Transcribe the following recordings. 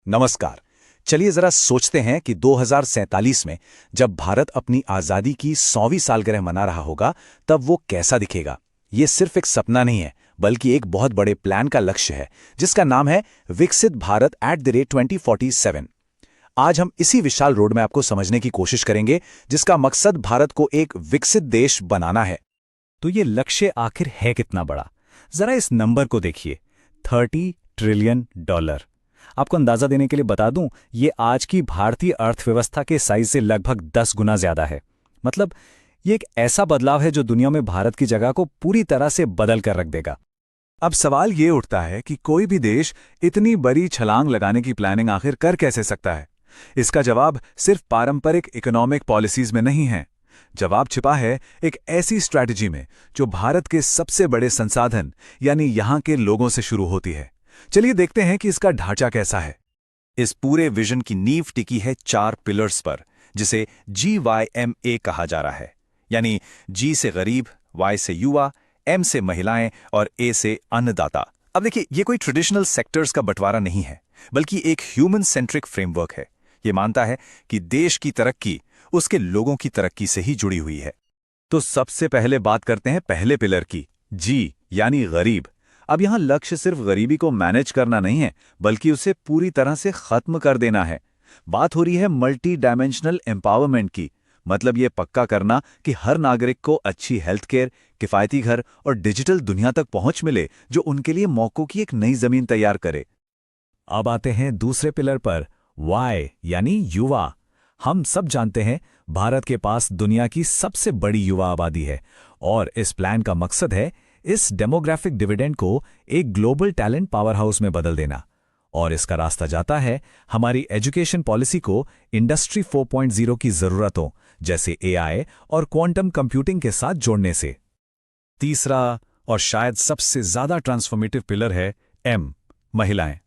नमस्कार। चलिए जरा सोचते हैं कि 2047 में जब भारत अपनी आज़ादी की 100वीं सालगिरह मना रहा होगा, तब वो कैसा दिखेगा। ये सिर्फ एक सपना नहीं है, बल्कि एक बहुत बड़े प्लान का लक्ष्य है, जिसका नाम है विकसित भारत @2047। आज हम इसी विशाल रोड मैप को समझने की कोशिश करेंगे, जिसका मकसद भारत को एक विकसित देश बनाना है। तो ये लक्ष्य आखिर है कितना बड़ा? जरा इस नंबर को देखिए, $30 ट्रिलियन। आपको अंदाजा देने के लिए बता दूं, ये आज की भारतीय अर्थव्यवस्था के साइज से लगभग 10 गुना ज्यादा है। मतलब ये एक ऐसा बदलाव है जो दुनिया में भारत की जगह को पूरी तरह से बदल कर रख देगा। अब सवाल ये उठता है कि कोई भी देश इतनी बड़ी छलांग लगाने की प्लानिंग आखिर कर कैसे सकता है। इसका जवाब सिर्फ पारंपरिक इकोनॉमिक पॉलिसीज में नहीं है। जवाब छिपा है एक ऐसी स्ट्रैटेजी में जो भारत के सबसे बड़े संसाधन यानी यहाँ के लोगों से शुरू होती है। चलिए देखते हैं कि इसका ढांचा कैसा है। इस पूरे विजन की नींव टिकी है 4 पिलर्स पर, जिसे GYMA कहा जा रहा है। यानी G से गरीब, Y से युवा, M से महिलाएं और A से अन्नदाता। अब देखिए, ये कोई ट्रेडिशनल सेक्टर्स का बंटवारा नहीं है, बल्कि एक ह्यूमन सेंट्रिक फ्रेमवर्क है। ये मानता है कि देश की तरक्की उसके लोगों की तरक्की से ही जुड़ी हुई है। तो सबसे पहले बात करते हैं पहले पिलर की, G यानी गरीब। अब यहाँ लक्ष्य सिर्फ गरीबी को मैनेज करना नहीं है, बल्कि उसे पूरी तरह से खत्म कर देना है। बात हो रही है मल्टी डायमेंशनल एम्पावरमेंट की। मतलब ये पक्का करना कि हर नागरिक को अच्छी हेल्थ केयर, किफायती घर और डिजिटल दुनिया तक पहुंच मिले, जो उनके लिए मौकों की एक नई जमीन तैयार करे। अब आते हैं दूसरे पिलर पर, Y यानी युवा। हम सब जानते हैं भारत के पास दुनिया की सबसे बड़ी युवा आबादी है, और इस प्लान का मकसद है इस डेमोग्राफिक डिविडेंड को एक ग्लोबल टैलेंट पावर हाउस में बदल देना। और इसका रास्ता जाता है हमारी एजुकेशन पॉलिसी को इंडस्ट्री 4.0 की जरूरतों जैसे AI और क्वांटम कंप्यूटिंग के साथ जोड़ने से। तीसरा और शायद सबसे ज्यादा ट्रांसफॉर्मेटिव पिलर है M, महिलाएं।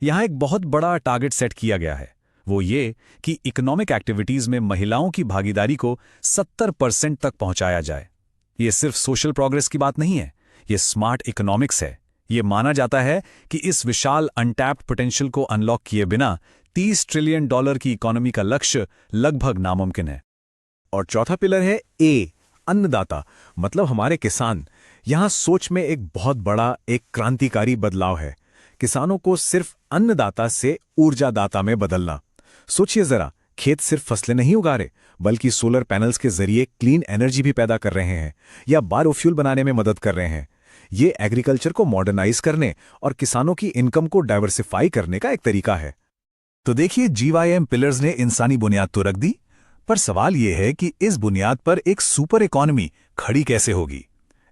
यहां एक बहुत बड़ा टारगेट सेट किया गया है, वो ये कि इकोनॉमिक एक्टिविटीज में महिलाओं की भागीदारी को 70% तक पहुंचाया जाए। ये सिर्फ सोशल प्रोग्रेस की बात नहीं है, ये स्मार्ट इकोनॉमिक्स है। ये माना जाता है कि इस विशाल अनटैप्ड पोटेंशियल को अनलॉक किए बिना $30 ट्रिलियन की इकोनॉमी का लक्ष्य लगभग नामुमकिन है। और चौथा पिलर है A, अन्नदाता, मतलब हमारे किसान। यहां सोच में एक बहुत बड़ा, एक क्रांतिकारी बदलाव है। किसानों को सिर्फ अन्नदाता से ऊर्जादाता में बदलना। सोचिए जरा, खेत सिर्फ फसलें नहीं उगा रहे, बल्कि सोलर पैनल्स के जरिए क्लीन एनर्जी भी पैदा कर रहे हैं या बायोफ्यूल बनाने में मदद कर रहे हैं। ये एग्रीकल्चर को मॉडर्नाइज करने और किसानों की इनकम को डाइवर्सिफाई करने का एक तरीका है। तो देखिए, GYM पिलर्स ने इंसानी बुनियाद तो रख दी, पर सवाल यह है कि इस बुनियाद पर एक सुपर इकोनॉमी खड़ी कैसे होगी।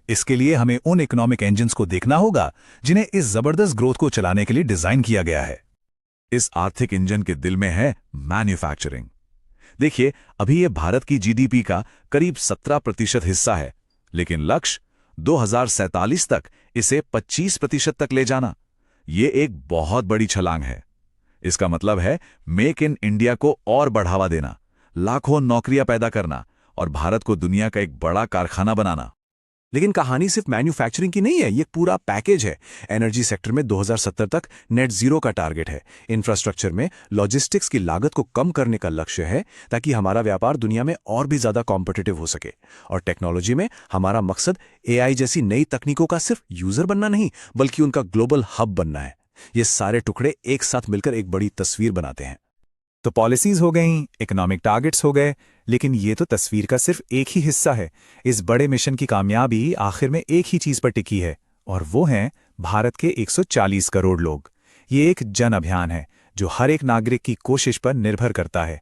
इसके लिए हमें उन इकोनॉमिक इंजन्स को देखना होगा जिन्हें इस जबरदस्त ग्रोथ को चलाने के लिए डिजाइन किया गया है। इस आर्थिक इंजन के दिल में है मैन्युफैक्चरिंग। देखिए, अभी यह भारत की GDP का करीब 17% हिस्सा है, लेकिन लक्ष्य 2047 तक इसे 25% तक ले जाना। ये एक बहुत बड़ी छलांग है। इसका मतलब है मेक इन इंडिया को और बढ़ावा देना, लाखों नौकरियां पैदा करना और भारत को दुनिया का एक बड़ा कारखाना बनाना। लेकिन कहानी सिर्फ मैन्युफैक्चरिंग की नहीं है, ये पूरा पैकेज है। एनर्जी सेक्टर में 2070 तक नेट जीरो का टारगेट है। इंफ्रास्ट्रक्चर में लॉजिस्टिक्स की लागत को कम करने का लक्ष्य है, ताकि हमारा व्यापार दुनिया में और भी ज्यादा कॉम्पिटिटिव हो सके। और टेक्नोलॉजी में हमारा मकसद AI जैसी नई तकनीकों का सिर्फ यूजर बनना नहीं, बल्कि उनका ग्लोबल हब बनना है। ये सारे टुकड़े एक साथ मिलकर एक बड़ी तस्वीर बनाते हैं। तो पॉलिसीज हो गईं, इकोनॉमिक टारगेट्स हो गए, लेकिन ये तो तस्वीर का सिर्फ एक ही हिस्सा है। इस बड़े मिशन की कामयाबी आखिर में एक ही चीज पर टिकी है, और वो हैं भारत के 140 करोड़ लोग। ये एक जन अभियान है जो हर एक नागरिक की कोशिश पर निर्भर करता है।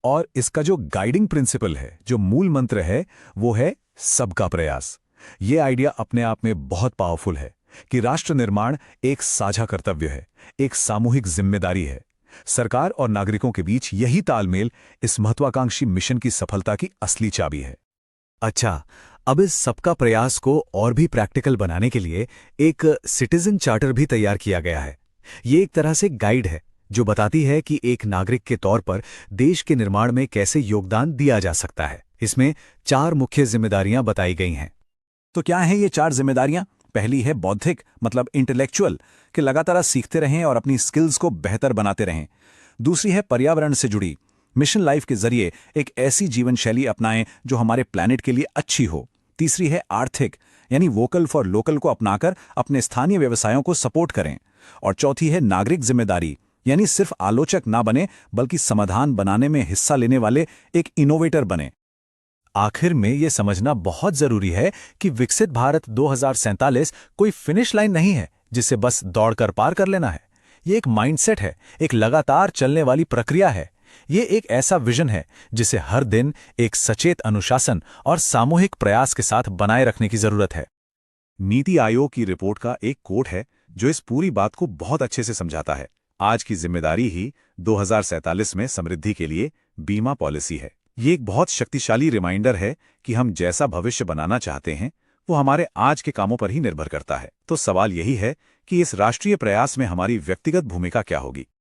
और इसका जो गाइडिंग प्रिंसिपल है, जो मूल मंत्र है, वो है सबका प्रयास। ये आइडिया अपने आप में बहुत पावरफुल है कि राष्ट्र निर्माण एक साझा कर्तव्य है, एक सामूहिक जिम्मेदारी है। सरकार और नागरिकों के बीच यही तालमेल इस महत्वाकांक्षी मिशन की सफलता की असली चाबी है। अच्छा, अब इस सबका प्रयास को और भी प्रैक्टिकल बनाने के लिए एक सिटीजन चार्टर भी तैयार किया गया है। ये एक तरह से गाइड है जो बताती है कि एक नागरिक के तौर पर देश के निर्माण में कैसे योगदान दिया जा सकता है। इसमें 4 मुख्य जिम्मेदारियां बताई गई हैं। तो क्या हैं ये 4 जिम्मेदारियां? पहली है बौद्धिक मतलब इंटेलेक्चुअल, कि लगातार सीखते रहें और अपनी स्किल्स को बेहतर बनाते रहें। दूसरी है पर्यावरण से जुड़ी, मिशन लाइफ के जरिए एक ऐसी जीवन शैली अपनाएं जो हमारे प्लैनेट के लिए अच्छी हो। तीसरी है आर्थिक, यानी वोकल फॉर लोकल को अपनाकर अपने स्थानीय व्यवसायों को सपोर्ट करें। और चौथी है नागरिक जिम्मेदारी, यानी सिर्फ आलोचक ना बने बल्कि समाधान बनाने में हिस्सा लेने वाले एक इनोवेटर बने। आखिर में ये समझना बहुत जरूरी है कि विकसित भारत 2047 कोई फिनिश लाइन नहीं है जिसे बस दौड़कर पार कर लेना है। ये एक माइंडसेट है, एक लगातार चलने वाली प्रक्रिया है। ये एक ऐसा विजन है जिसे हर दिन एक सचेत अनुशासन और सामूहिक प्रयास के साथ बनाए रखने की जरूरत है। नीति आयोग की रिपोर्ट का एक कोट है जो इस पूरी बात को बहुत अच्छे से समझाता है। आज की जिम्मेदारी ही 2047 में समृद्धि के लिए बीमा पॉलिसी है। ये एक बहुत शक्तिशाली रिमाइंडर है कि हम जैसा भविष्य बनाना चाहते हैं वो हमारे आज के कामों पर ही निर्भर करता है। तो सवाल यही है कि इस राष्ट्रीय प्रयास में हमारी व्यक्तिगत भूमिका क्या होगी।